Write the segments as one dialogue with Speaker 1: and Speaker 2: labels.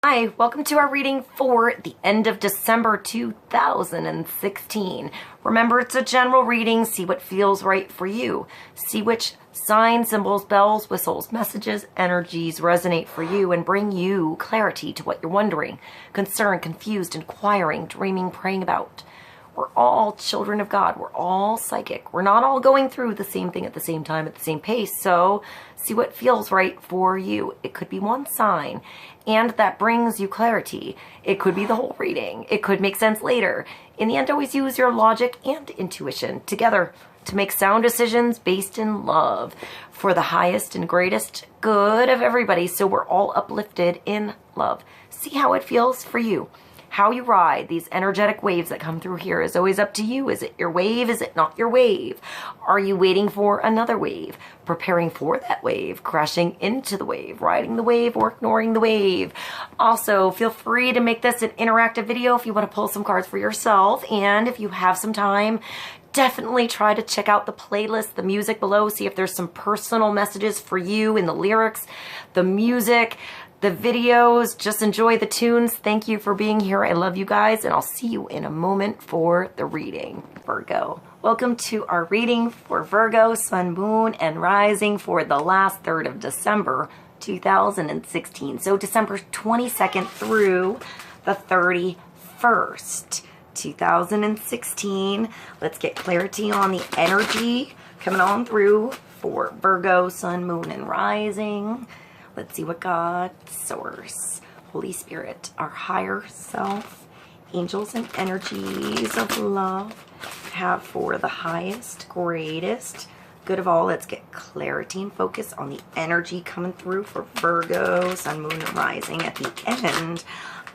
Speaker 1: Hi, welcome to our reading for the end of December 2016. Remember, it's a general reading. See what feels right for you. See which signs, symbols, bells, whistles, messages, energies resonate for you and bring you clarity to what you're wondering, concerned, confused, inquiring, dreaming, praying about. We're all children of God. We're all psychic. We're not all going through the same thing at the same time, at the same pace. So see what feels right for you. It could be one sign, and that brings you clarity. It could be the whole reading. It could make sense later. In the end, always use your logic and intuition together to make sound decisions based in love for the highest and greatest good of everybody. So we're all uplifted in love. See how it feels for you. How you ride these energetic waves that come through here is always up to you. Is it your wave? Is it not your wave? Are you waiting for another wave? Preparing for that wave? Crashing into the wave? Riding the wave or ignoring the wave? Also, feel free to make this an interactive video if you want to pull some cards for yourself. And if you have some time, definitely try to check out the playlist, the music below. See if there's some personal messages for you in the lyrics, the music, the videos. Just enjoy the tunes. Thank you for being here. I love you guys, and I'll see you in a moment for the reading. Virgo. Welcome to our reading for Virgo, Sun, Moon, and Rising for the last third of December 2016. So December 22nd through the 31st, 2016. Let's get clarity on the energy coming on through for Virgo, Sun, Moon, and Rising. Let's see what God, Source, Holy Spirit, our higher self, angels and energies of love have for the highest, greatest good of all. Let's get clarity and focus on the energy coming through for Virgo, Sun, Moon, and Rising at the end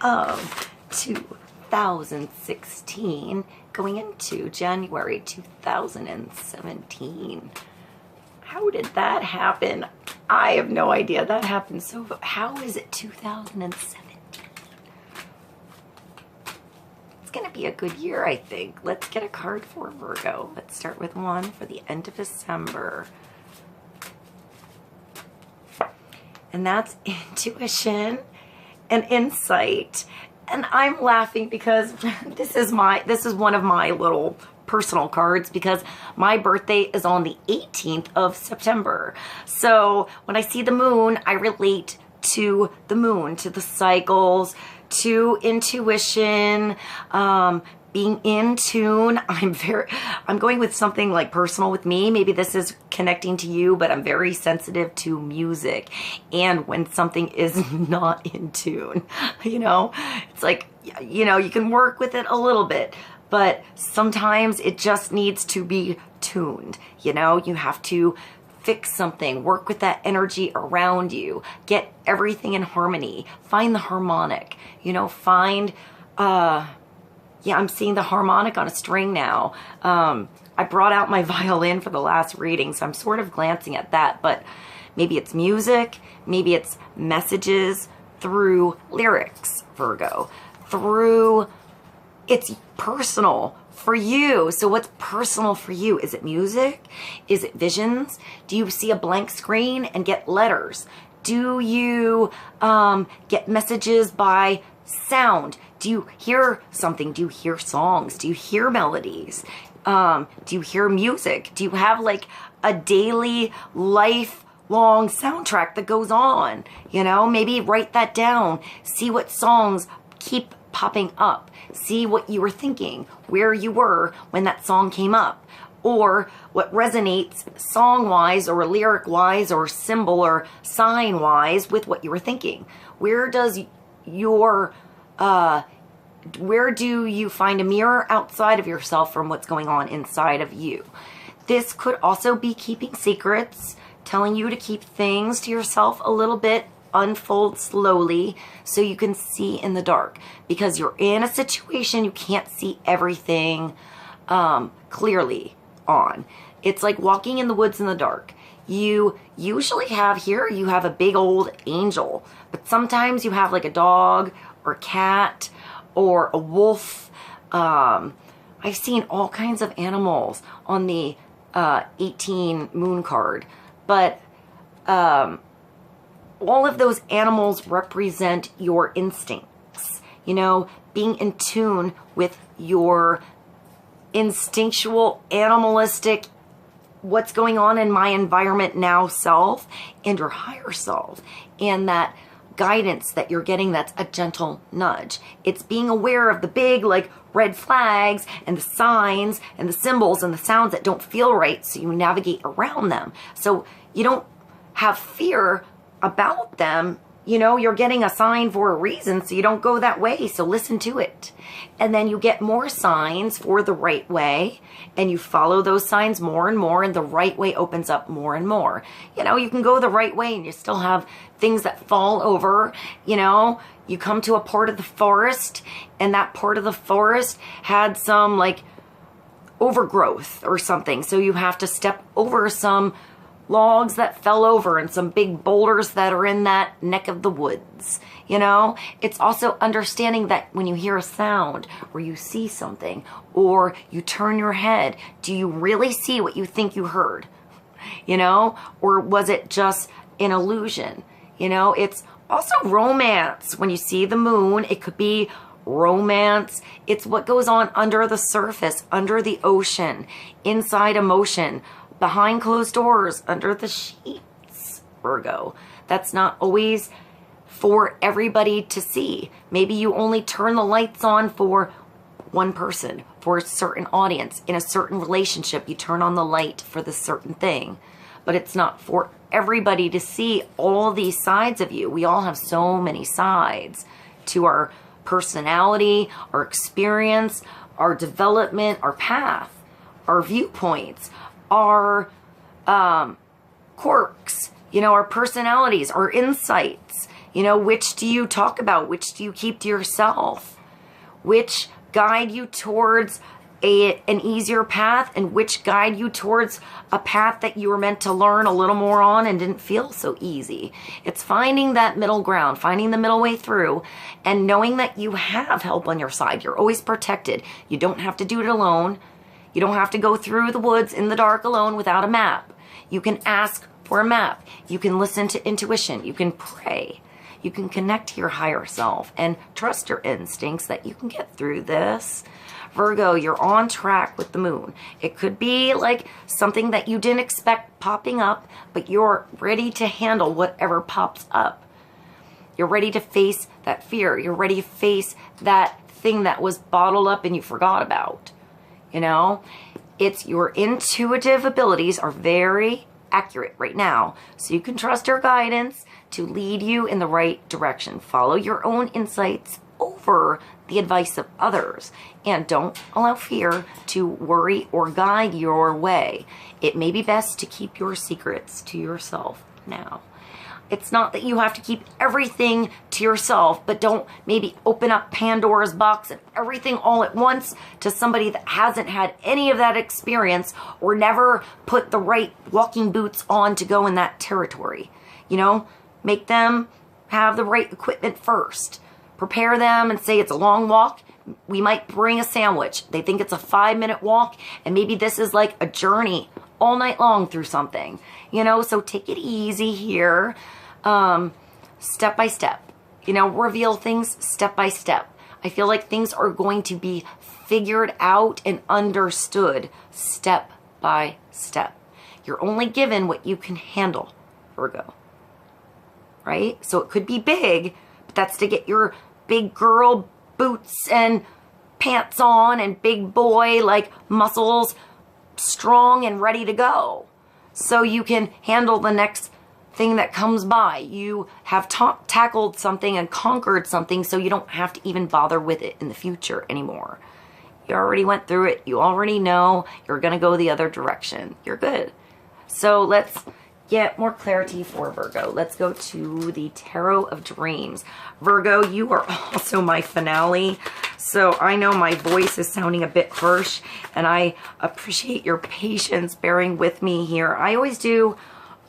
Speaker 1: of 2016, going into January 2017. How did that happen? I have no idea. That happened so... How is it 2017? It's going to be a good year, I think. Let's get a card for Virgo. Let's start with one for the end of December. And that's intuition and insight. And I'm laughing because this is one of my little personal cards because my birthday is on the 18th of September. So when I see the moon, I relate to the moon, to the cycles, to intuition, being in tune. I'm going with something like personal with me. Maybe this is connecting to you, but I'm very sensitive to music. And when something is not in tune, it's like, you can work with it a little bit, but sometimes it just needs to be tuned. You have to fix something, work with that energy around you, get everything in harmony, find the harmonic, find, yeah, I'm seeing the harmonic on a string now. I brought out my violin for the last reading, so I'm sort of glancing at that, but maybe it's music, maybe it's messages through lyrics, Virgo, it's personal for you. So what's personal for you? Is it music? Is it visions? Do you see a blank screen and get letters? Do you get messages by sound? Do you hear something? Do you hear songs? Do you hear melodies? Do you hear music? Do you have like a daily lifelong soundtrack that goes on? Maybe write that down. See what songs keep popping up. See what you were thinking, where you were when that song came up, or what resonates song-wise or lyric-wise or symbol or sign-wise with what you were thinking. Where do you find a mirror outside of yourself from what's going on inside of you? This could also be keeping secrets, telling you to keep things to yourself a little bit, unfold slowly so you can see in the dark, because you're in a situation you can't see everything clearly on. It's like walking in the woods in the dark. You usually have a big old angel, but sometimes you have like a dog or a cat or a wolf. I've seen all kinds of animals on the 18 moon card, but all of those animals represent your instincts, you know, being in tune with your instinctual, animalistic, what's going on in my environment now self, and your higher self, and that guidance that you're getting that's a gentle nudge. It's being aware of the big like red flags and the signs and the symbols and the sounds that don't feel right, so you navigate around them. So you don't have fear about them. You know, you're getting a sign for a reason, so you don't go that way. So listen to it. And then you get more signs for the right way, and you follow those signs more and more, and the right way opens up more and more. You know, you can go the right way and you still have things that fall over. You know, you come to a part of the forest, and that part of the forest had some like overgrowth or something. So you have to step over some logs that fell over and some big boulders that are in that neck of the woods. You know, it's also understanding that when you hear a sound or you see something or you turn your head, do you really see what you think you heard? You know, or was it just an illusion? You know, it's also romance. When you see the moon, it could be romance. It's what goes on under the surface, under the ocean, inside emotion, behind closed doors, under the sheets, Virgo. That's not always for everybody to see. Maybe you only turn the lights on for one person, for a certain audience. In a certain relationship, you turn on the light for the certain thing. But it's not for everybody to see all these sides of you. We all have so many sides to our personality, our experience, our development, our path, our viewpoints, our quirks, you know, our personalities, our insights. You know, which do you talk about? Which do you keep to yourself? Which guide you towards an easier path, and which guide you towards a path that you were meant to learn a little more on and didn't feel so easy. It's finding that middle ground, finding the middle way through, and knowing that you have help on your side. You're always protected. You don't have to do it alone. You don't have to go through the woods in the dark alone without a map. You can ask for a map. You can listen to intuition. You can pray. You can connect to your higher self and trust your instincts that you can get through this. Virgo, you're on track with the moon. It could be like something that you didn't expect popping up, but you're ready to handle whatever pops up. You're ready to face that fear. You're ready to face that thing that was bottled up and you forgot about. You know, it's your intuitive abilities are very accurate right now. So you can trust your guidance to lead you in the right direction. Follow your own insights over the advice of others, and don't allow fear to worry or guide your way. It may be best to keep your secrets to yourself now. It's not that you have to keep everything to yourself, but don't maybe open up Pandora's box and everything all at once to somebody that hasn't had any of that experience or never put the right walking boots on to go in that territory. You know, make them have the right equipment first. Prepare them and say it's a long walk. We might bring a sandwich. They think it's a 5-minute walk, and maybe this is like a journey all night long through something. You know, so take it easy here, step by step. You know, reveal things step by step. I feel like things are going to be figured out and understood step by step. You're only given what you can handle, Virgo. Right? So it could be big, but that's to get your big girl boots and pants on and big boy like muscles strong and ready to go. So you can handle the next thing that comes by. You have tackled something and conquered something, so you don't have to even bother with it in the future anymore. You already went through it. You already know you're going to go the other direction. You're good. So let's get more clarity for Virgo. Let's go to the Tarot of Dreams. Virgo, you are also my finale. So I know my voice is sounding a bit harsh, and I appreciate your patience bearing with me here. I always do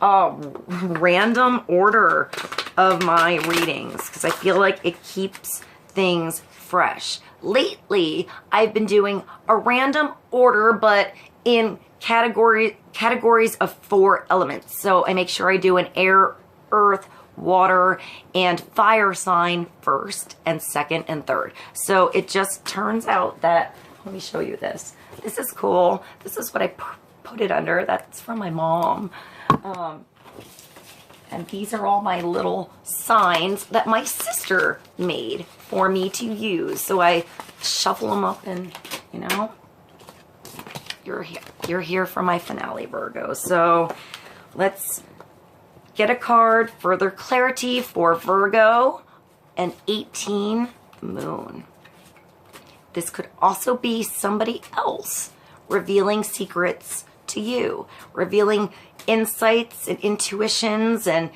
Speaker 1: a random order of my readings because I feel like it keeps things fresh. Lately, I've been doing a random order, but in categories of 4 elements. So I make sure I do an air, earth, water and fire sign first and second and third. So it just turns out that, let me show you this. This is cool. This is what I put it under. That's from my mom. And these are all my little signs that my sister made for me to use. So I shuffle them up and, you know, you're here for my finale, Virgo. So let's get a card, further clarity for Virgo and 18 moon. This could also be somebody else revealing secrets to you, revealing insights and intuitions and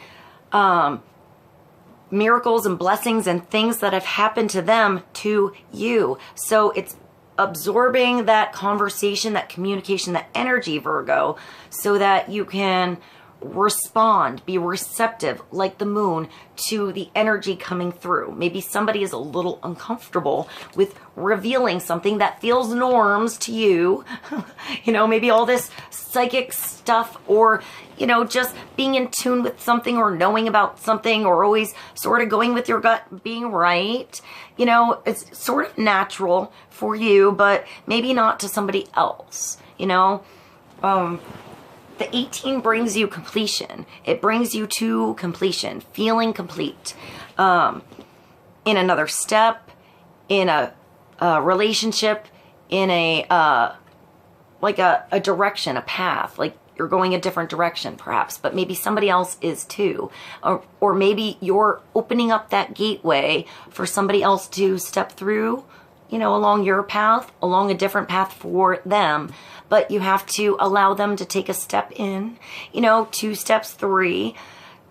Speaker 1: miracles and blessings and things that have happened to them to you. So it's absorbing that conversation, that communication, that energy, Virgo, so that you can respond, be receptive like the moon to the energy coming through. Maybe somebody is a little uncomfortable with revealing something that feels norms to you. You know, maybe all this psychic stuff, or, you know, just being in tune with something or knowing about something, or always sort of going with your gut being right. You know, it's sort of natural for you, but maybe not to somebody else, you know. The 18 brings you completion. It brings you to completion, feeling complete. In another step, in a relationship, in a like a direction, a path. Like you're going a different direction, perhaps, but maybe somebody else is too. Or maybe you're opening up that gateway for somebody else to step through, you know, along your path, along a different path for them. But you have to allow them to take a step in, you know, 2 steps, 3.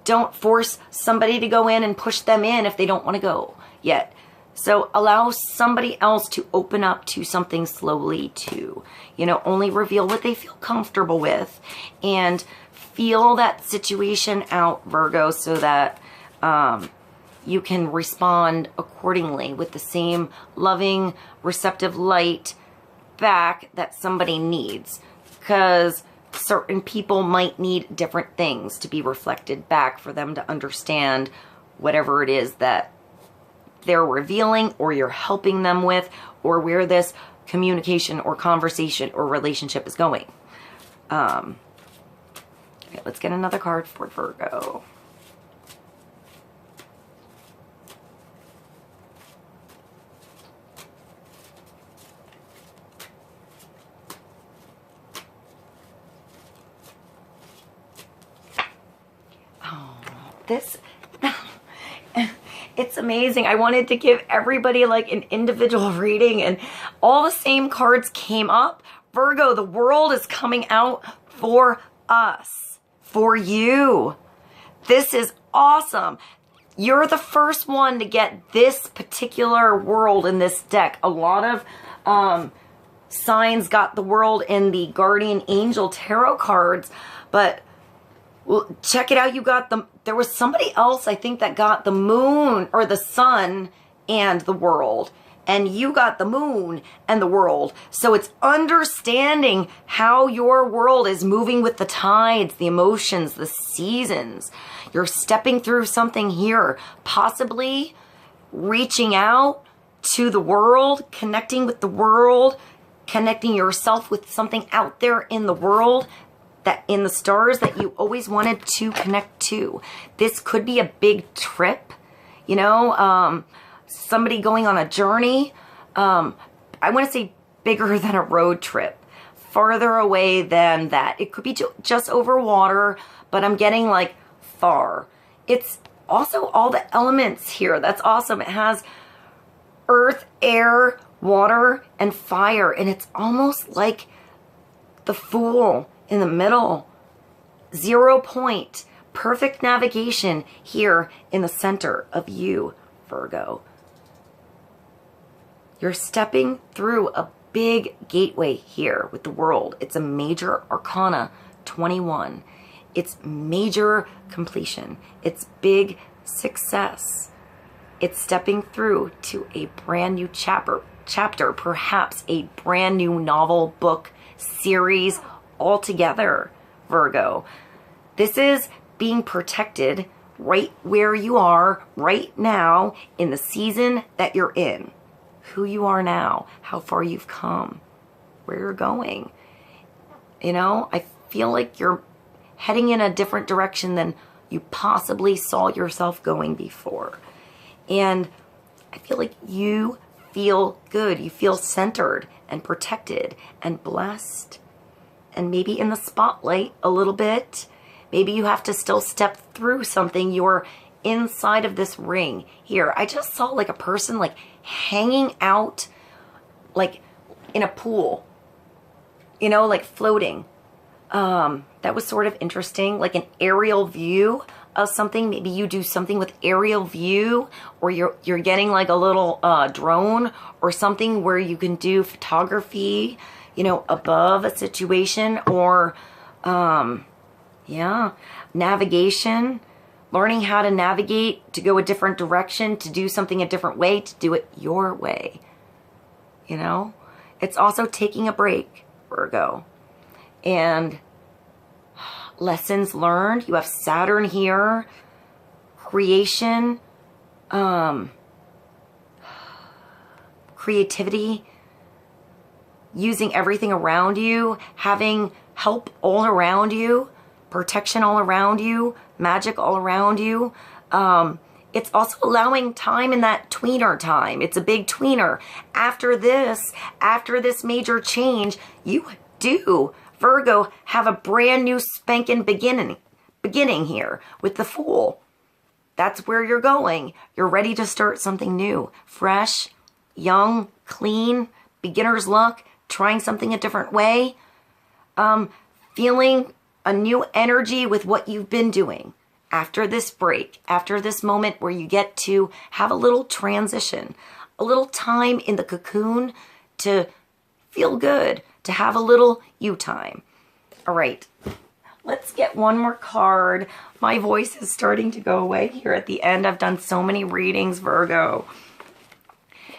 Speaker 1: Don't force somebody to go in and push them in if they don't want to go yet. So allow somebody else to open up to something slowly too. You know, only reveal what they feel comfortable with, and feel that situation out, Virgo, so that you can respond accordingly with the same loving, receptive light back that somebody needs, because certain people might need different things to be reflected back for them to understand whatever it is that they're revealing or you're helping them with, or where this communication or conversation or relationship is going. Okay, let's get another card for Virgo. This, it's amazing. I wanted to give everybody like an individual reading, and all the same cards came up. Virgo, the world is coming out for us, for you. This is awesome. You're the first one to get this particular world in this deck. A lot of signs got the world in the Guardian Angel Tarot cards, but well, check it out. You got there was somebody else, I think, that got the moon or the sun and the world. And you got the moon and the world. So it's understanding how your world is moving with the tides, the emotions, the seasons. You're stepping through something here, possibly reaching out to the world, connecting with the world, connecting yourself with something out there in the world, that in the stars, that you always wanted to connect to. This could be a big trip, you know, somebody going on a journey. I want to say bigger than a road trip, farther away than that. It could be just over water, but I'm getting like far. It's also all the elements here. That's awesome. It has earth, air, water, and fire. And it's almost like the Fool in the middle. 0 point. Perfect navigation here in the center of you, Virgo. You're stepping through a big gateway here with the world. It's a major arcana 21. It's major completion. It's big success. It's stepping through to a brand new chapter, perhaps a brand new novel, book, series altogether, Virgo. This is being protected right where you are right now in the season that you're in. Who you are now, how far you've come, where you're going. You know, I feel like you're heading in a different direction than you possibly saw yourself going before. And I feel like you feel good. You feel centered and protected and blessed and maybe in the spotlight a little bit. Maybe you have to still step through something. You're inside of this ring here. I just saw like a person like hanging out like in a pool, you know, like floating. That was sort of interesting, like an aerial view of something. Maybe you do something with aerial view, or you're getting like a little drone or something where you can do photography, you know, above a situation, or yeah, navigation, learning how to navigate, to go a different direction, to do something a different way, to do it your way. You know, it's also taking a break, Virgo. And lessons learned. You have Saturn here, creation, creativity, using everything around you, having help all around you, protection all around you, magic all around you. It's also allowing time in that tweener time. It's a big tweener. After this major change, you do, Virgo, have a brand new spanking beginning here with the Fool. That's where you're going. You're ready to start something new, fresh, young, clean, beginner's luck, trying something a different way, feeling a new energy with what you've been doing. After this break, after this moment where you get to have a little transition, a little time in the cocoon to feel good, to have a little you time. All right, let's get one more card. My voice is starting to go away here at the end. I've done so many readings, Virgo.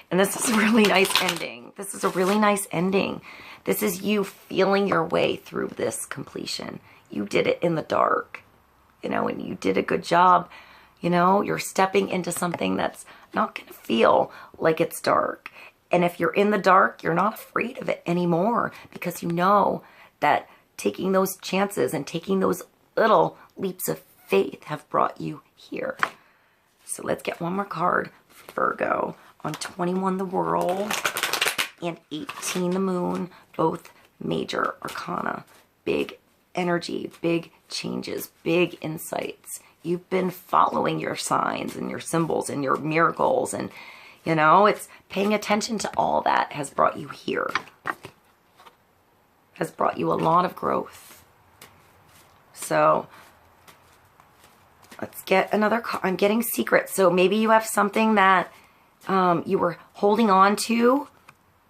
Speaker 1: And this is a really nice ending. This is a really nice ending. This is you feeling your way through this completion. You did it in the dark, you know, and you did a good job. You know, you're stepping into something that's not going to feel like it's dark. And if you're in the dark, you're not afraid of it anymore, because you know that taking those chances and taking those little leaps of faith have brought you here. So let's get one more card, Virgo. On 21, the World, and 18, the Moon, both major arcana. Big energy, big changes, big insights. You've been following your signs and your symbols and your miracles, and you know, it's paying attention to all that has brought you here. Has brought you a lot of growth. So let's get another card. I'm getting secrets. So maybe you have something that you were holding on to,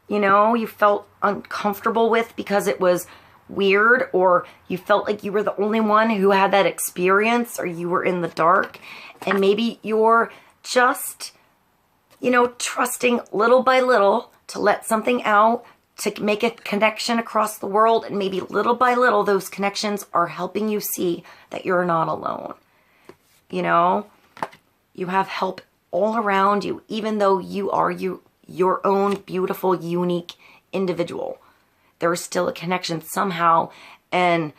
Speaker 1: you know, you felt uncomfortable with because it was weird, or you felt like you were the only one who had that experience, or you were in the dark, and maybe you're just, you know, trusting little by little to let something out, to make a connection across the world, and maybe little by little those connections are helping you see that you're not alone. You know, you have help all around you, even though you are your own beautiful, unique individual. There is still a connection somehow, and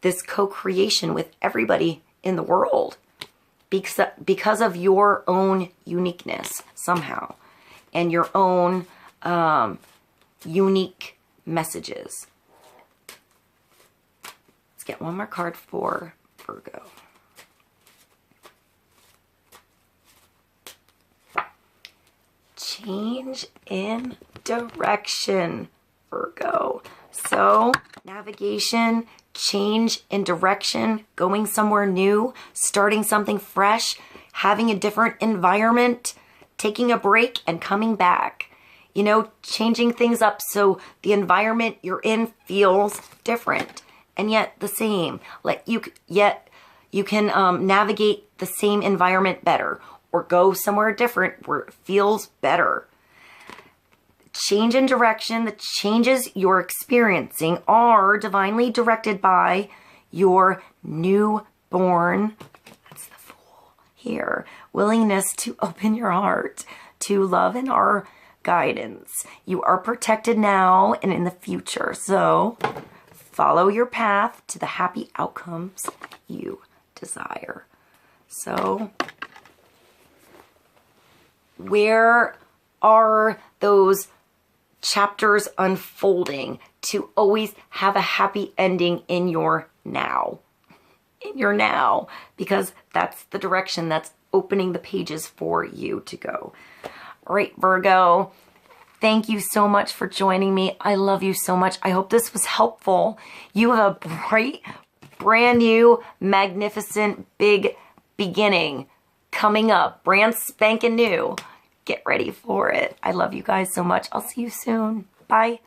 Speaker 1: this co-creation with everybody in the world because of your own uniqueness somehow, and your own unique messages. Let's get one more card for Virgo. Change in direction, Virgo. So, navigation, change in direction, going somewhere new, starting something fresh, having a different environment, taking a break and coming back. You know, changing things up so the environment you're in feels different and yet the same. Yet you can navigate the same environment better, or go somewhere different where it feels better. Change in direction, the changes you're experiencing are divinely directed by your newborn, that's the Fool, here. Willingness to open your heart to love and our guidance. You are protected now and in the future. So follow your path to the happy outcomes you desire. So where are those chapters unfolding to always have a happy ending in your now? In your now, because that's the direction that's opening the pages for you to go. All right, Virgo, thank you so much for joining me. I love you so much. I hope this was helpful. You have a bright, brand new, magnificent, big beginning coming up. Brand spanking new. Get ready for it. I love you guys so much. I'll see you soon. Bye.